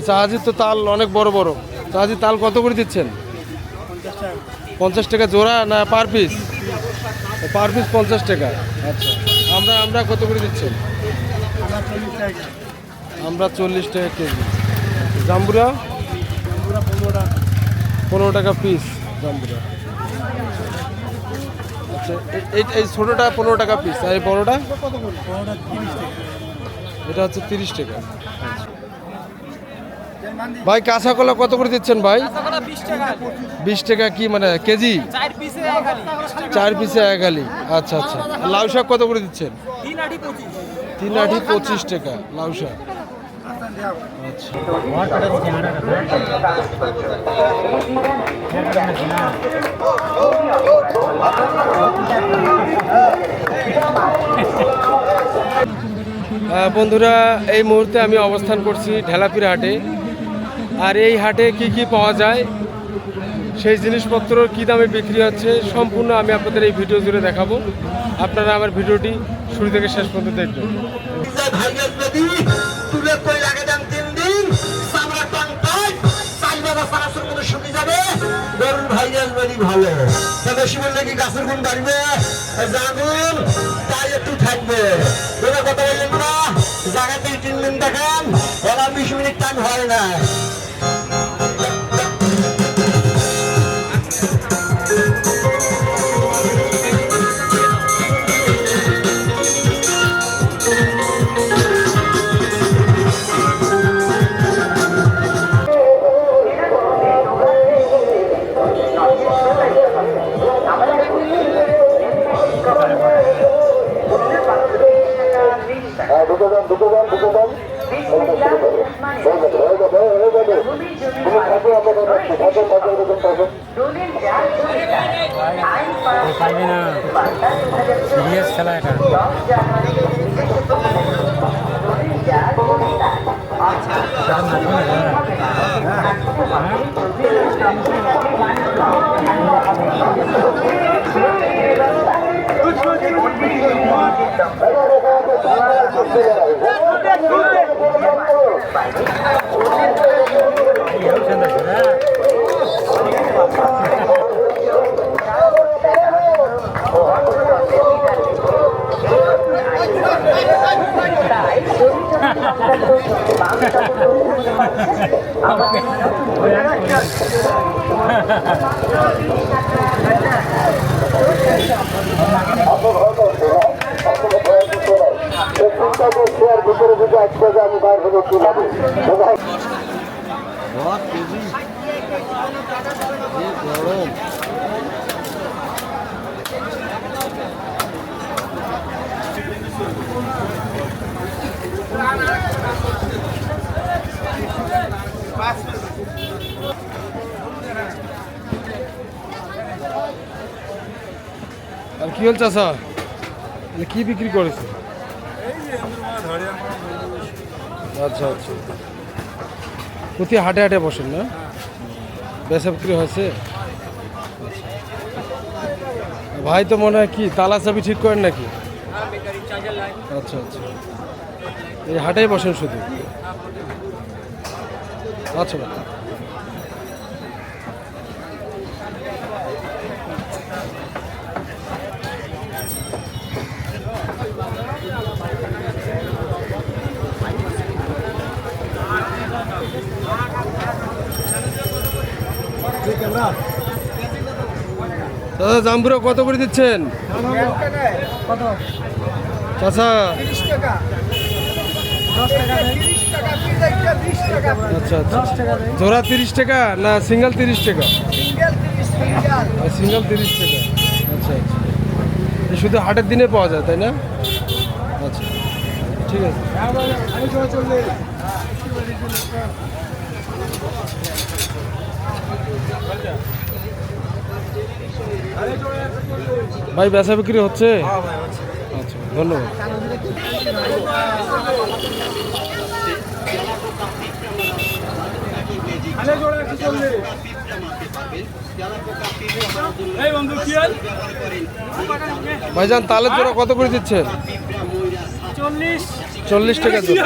জাহাজের তো তাল অনেক বড় বড়। জাহাজের তাল কত করে দিচ্ছেন? 50 টাকা জোড়া না পার পিস? পার পিস 50 টাকা। আচ্ছা, আমরা কত করে দিচ্ছেন? আমরা 40 টাকা কেজি। জাম্বুরা 15 টাকা পিস জাম্বুরা। আচ্ছা, এই ছোটোটা 15 টাকা পিস, আর এই বড়োটা? এটা হচ্ছে 30 টাকা। ভাই কাঁচা কলা কত করে দিচ্ছেন ভাই? 20 টাকা। কি মানে কেজি? 4 পিসে 1 আলি। আচ্ছা আচ্ছা। লাউ শাক কত করে দিচ্ছেন? 3 আটি 25 টাকা লাউ শাক। আচ্ছা, বন্ধুরা এই মুহূর্তে আমি অবস্থান করছি ঢেলাপির হাটে। আর এই হাটে কি কি পাওয়া যায়, সেই জিনিসপত্র কী দামে বিক্রি হচ্ছে, সম্পূর্ণ আমি আপনাদের এই ভিডিও জুড়ে দেখাবো। আপনারা আমার ভিডিওটি শুরু থেকে শেষ পর্যন্ত দেখবেন। বেশি বললে কি গাছের গুণ বাড়বে? জাগুন তাই একটু থাকবে। কথা বললেন না, জায়গাতে 3 দিন দেখান, ওরা 20 মিনিট টাইম হয় না। সিরিয়াস খেলা এটা। আর কি হল চাষা, কি বিক্রি করেছে? আচ্ছা আচ্ছা, প্রতি হাটে হাটে বসেন না? বেচা বিক্রি হয়েছে? ভাই তো মনে হয় কি তালা চাবি ঠিক করেন নাকি? আচ্ছা আচ্ছা, এই হাটেই বসেন শুধু? আচ্ছা, দাদা জাম্বুরা কত করে দিচ্ছেন? চাচা আচ্ছা আচ্ছা, জোড়া 30 টাকা না সিঙ্গেল 30 টাকা? সিঙ্গেল 30 টাকা। আচ্ছা আচ্ছা, শুধু হাটের দিনে পাওয়া যায় তাই না? আচ্ছা ঠিক আছে। ভাই বেচা বিক্রি হচ্ছে? আচ্ছা ধন্যবাদ। ভাইজান তালের জোড়া কত করে দিচ্ছেন? 40 টাকা জোড়া।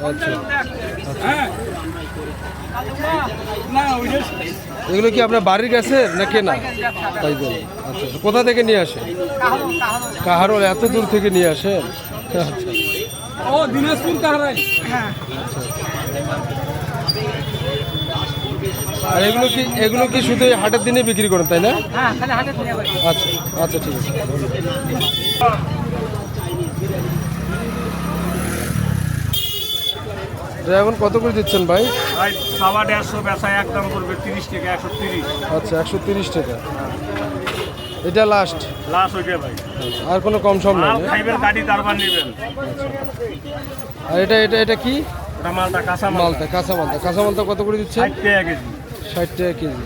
আচ্ছা এগুলো কি আপনার বাড়ির কাছে না কেনা? তাই বল। আচ্ছা, কোথা থেকে নিয়ে আসেন? কাহারোল। এত দূর থেকে নিয়ে আসেন? আচ্ছা। ও দিনাজপুর কাহারাই। আর এগুলো কি শুধু এই হাটের দিনে বিক্রি করেন তাই না? হ্যাঁ, খালি হাটে নিয়ে যাবে। আচ্ছা আচ্ছা, ঠিক আছে। ড্রাগন কত করে দিচ্ছেন ভাই? ভাই 150 বেচা একদম করবে 30 টাকা 130। আচ্ছা, 130 টাকা। এটা লাস্ট ওইটা ভাই। আর কোনো কম সম নাই? মাল খাইবেন গাড়ি তারবার নেবেন। আর এটা কি? ওটা মালটা কাঁচা মালটা, কাঁচা মালটা কত করে দিচ্ছেন? 60 টাকা কেজি। 60 টাকা কেজি।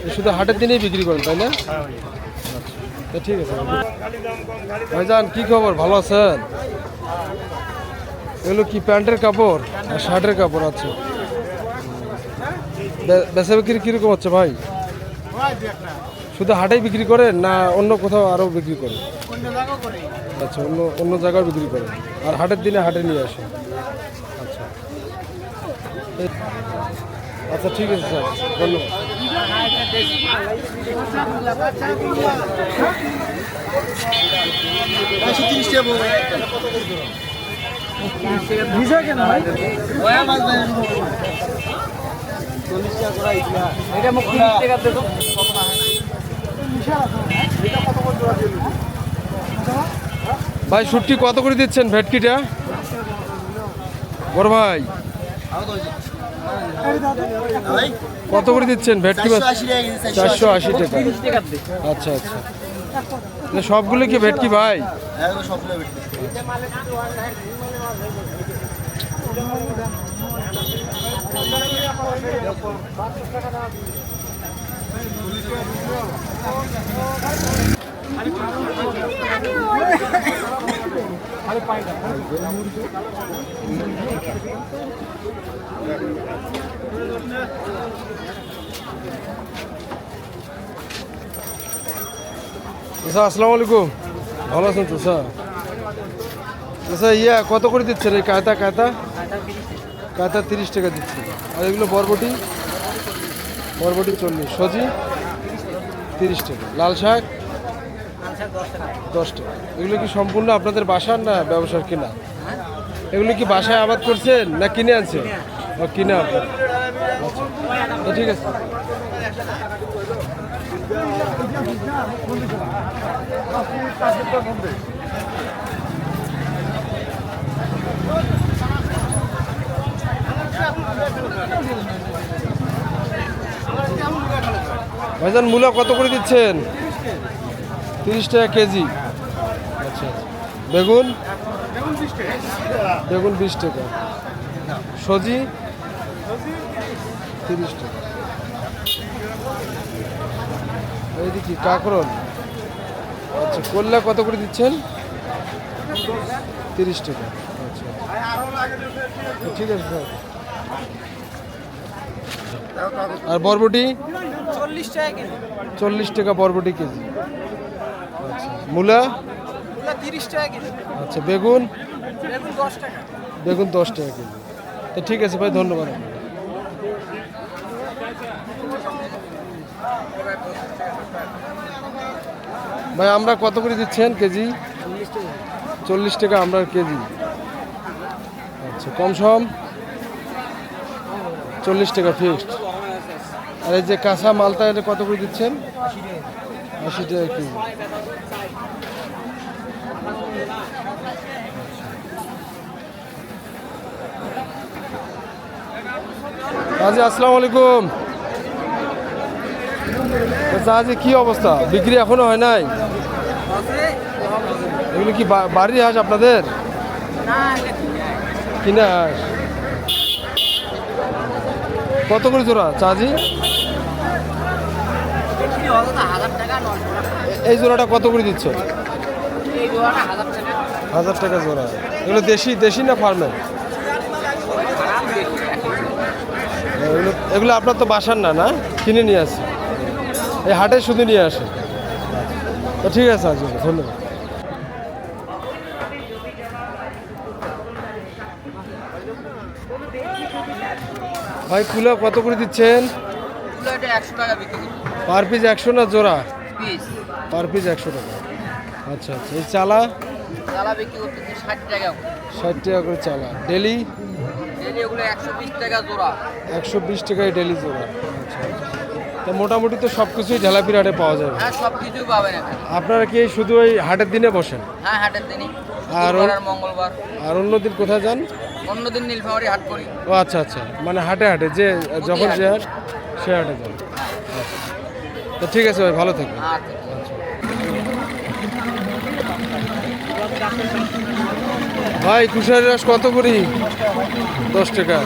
এ শুধু হাটের দিনেই বিক্রি করেন তাই না? হ্যাঁ ভাই। তা ঠিক আছে ভাইজান, কি খবর? ভালো আছেন? এগুলো কি প্যান্টের কাপড় আর শার্টের কাপড়? আছে। বেচা বিক্রি কিরকম হচ্ছে ভাই? শুধু হাটেই বিক্রি করেন না অন্য কোথাও আরও বিক্রি করেন? আচ্ছা, অন্য জায়গায় বিক্রি করেন আর হাটের দিনে হাটে নিয়ে আসেন। আচ্ছা আচ্ছা, ঠিক আছে স্যার, ধন্যবাদ। ভাই শুটকি কত করে দিচ্ছেন? ভেটকিটা বড় ভাই কত করে দিচ্ছেন? ভেটকি মাছ 480 টাকা। আচ্ছা আচ্ছা, সবগুলো কি ভেটকি ভাই? স্যার আসসালামু আলাইকুম, ভালো আছেন তো স্যার? স্যার কত করে দিচ্ছেন এই কায়তা? কায়তা 30 টাকা দিচ্ছে। আর এগুলো বরবটি 40, সজি 30 টাকা, লাল শাক 10 টাকা। এগুলো কি সম্পূর্ণ আপনাদের বাসার না ব্যবসার কেনা? এগুলো কি বাসায় আবাদ করছেন না কিনে আনছেন? ও, কিনে আনছেন। আচ্ছা, ঠিক আছে। ভাইজান মূলা কত করে দিচ্ছেন? 30 টাকা কেজি। আচ্ছা, বেগুন 20 টাকা, সজি 30 টাকা। এইদিকে কাঁকরোল। আচ্ছা, করলা কত করে দিচ্ছেন? 30 টাকা। আচ্ছা, ঠিক আছে স্যার। আর বরবটি 40 টাকা বরবটি কেজি। আচ্ছা, মূলা 30 টাকা কেজি। আচ্ছা, বেগুন 10 টাকা। বেগুন 10 টাকা কেজি। তো ঠিক আছে ভাই, ধন্যবাদ। ভাই আমরা কত করে দিচ্ছেন কেজি? 40 টাকা আমরা কেজি। আচ্ছা, কম সম 40 টাকা ফিক্সড। আর এই যে কাঁচা মালটা এটা কত করে দিচ্ছেন? 80 টাকা কেজি। আজি আসসালামু আলাইকুম। আজি কি অবস্থা? বিক্রি এখনো হয় নাই? এগুলো কি বাড়ির হাঁস আপনাদের? কিনা হাঁস? কত করে জোড়া চাজি? এই জোড়াটা কত করে দিচ্ছ? 1000 টাকা জোড়া। এগুলো দেশি না ফার্মের? এগুলো আপনার তো বাসার না, কিনে নিয়ে আসে? এই হাটে শুধু নিয়ে আসে? তো ঠিক আছে, আজ ধন্যবাদ। ভাই কুলা কত করে দিচ্ছেন? এগুলো এটা 100 টাকা বিক্রি করছি পার পিস 100 না জোড়া? পিস। পার পিস 100 টাকা। আচ্ছা আচ্ছা, এই চালা চালা বিক্রি করতেছি 60 টাকা। 60 টাকা করে চালা। ডেলি ডেলি ওগুলো 120 টাকা জোড়া। 120 টাকায় ডেলি জোড়া। আচ্ছা আচ্ছা। তা মোটামুটি তো সব কিছুই ঝালাপির হাটে পাওয়া যাবে। হ্যাঁ, সব কিছুই পাবেন এখানে। আপনারা কি এই শুধু ওই হাটের দিনে বসেন? হ্যাঁ, হাটের দিনই, আর শুক্রবার আর মঙ্গলবার। আর অন্য দিন কোথায় যান? অন্যদিন নীলফামারী হাট করি। ও আচ্ছা আচ্ছা, মানে হাটে হাটে যে যখন হাটে। যে হাট সে হাটে যান। তো ঠিক আছে ভাই, ভালো থাকবেন। আচ্ছা। ভাই কুশারি রস কত করি? 10 টাকা।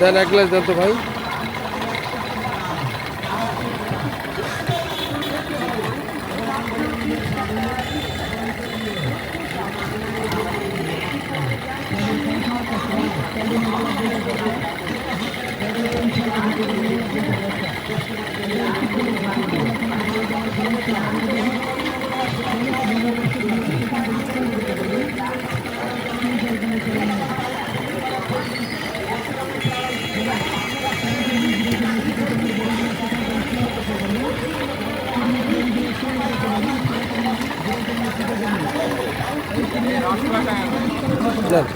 দেন 1 গ্লাস দেন তো ভাই। দেন।